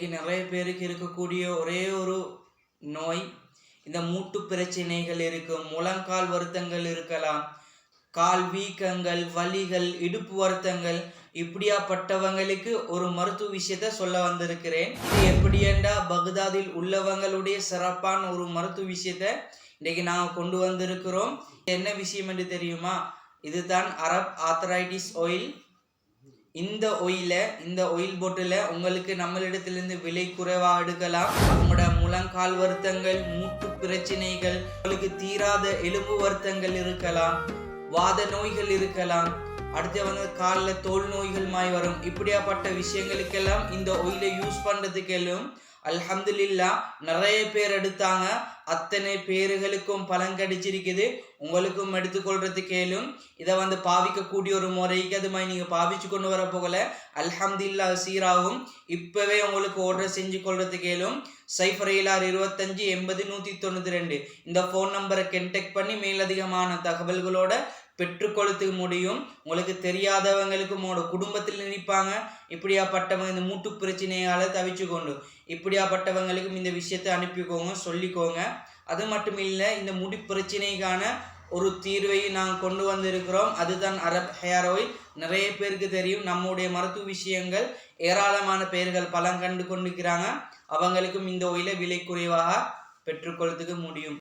இன்றைக்கு நிறைய பேருக்கு இருக்கக்கூடிய ஒரே ஒரு நோய் இந்த மூட்டு பிரச்சனைகள் இருக்கும். முழங்கால் வருத்தங்கள் இருக்கலாம், கால் வீக்கங்கள், வலிகள், இடுப்பு வருத்தங்கள். இப்படியாப்பட்டவங்களுக்கு ஒரு மருத்துவ விஷயத்த சொல்ல வந்திருக்கிறேன். இது எப்படி என்றா பக்தாதில் உள்ளவங்களுடைய சிறப்பான ஒரு மருத்துவ விஷயத்த இன்றைக்கு நாங்கள் கொண்டு வந்திருக்கிறோம். என்ன விஷயம் என்று தெரியுமா? இதுதான் அரப் ஆர்த்ரைட்டிஸ் ஆயில். இந்த ஆயில் போட்டில் உங்களுக்கு நம்மளிடத்திலிருந்து விலை குறைவாக எடுக்கலாம். உங்களோட முழங்கால் வருத்தங்கள், மூட்டு பிரச்சனைகள், உங்களுக்கு தீராத எலும்பு வருத்தங்கள் இருக்கலாம், வாத நோய்கள் இருக்கலாம், அடுத்து காலில் தோல் நோய்கள் வரும். இப்படியாப்பட்ட விஷயங்களுக்கெல்லாம் இந்த ஆயிலை யூஸ் பண்ணுறதுக்கெல்லாம் அல்ஹம்துலில்லாஹ் நிறைய பேர் எடுத்தாங்க. அத்தனை பேர்களுக்கும் பலன் கிடைச்சிருக்குது. உங்களுக்கும் எடுத்துக்கொள்றதுக்கேலும் இதை பாவிக்கக்கூடிய ஒரு முறைக்கு அது மாதிரி நீங்கள் பாவிச்சு கொண்டு வர போகல அல்ஹம்துலில்லாஹ் சீராகும். இப்போவே உங்களுக்கு ஆர்டர் செஞ்சு கொள்றதுக்கேலும் 0762580 192 இந்த ஃபோன் நம்பரை கான்டாக்ட் பண்ணி மேலதிகமான தகவல்களோட பெற்றுக்கொள்றதுக்கு முடியும். உங்களுக்கு தெரியாதவங்களுக்கு உங்களோட குடும்பத்தில் நினைப்பாங்க இப்படியாப்பட்டவங்க இந்த மூட்டு பிரச்சனையால் தவிச்சு கொண்டு, இப்படியாப்பட்டவங்களுக்கும் இந்த விஷயத்தை அனுப்பிக்கோங்க, சொல்லிக்கோங்க. அது மட்டும் இல்லை, இந்த முடி பிரச்சனைக்கான ஒரு தீர்வை நாங்கள் கொண்டு வந்திருக்கிறோம். அதுதான் அரப் ஹேர் ஆயில். நிறைய பேருக்கு தெரியும், நம்முடைய மருத்துவ விஷயங்கள் ஏராளமான பேர்கள் பலன் கண்டு கொண்டிருக்கிறாங்க. அவங்களுக்கும் இந்த ஆயிலை விலை குறைவாக பெற்றுக்கொள்றதுக்கு முடியும்.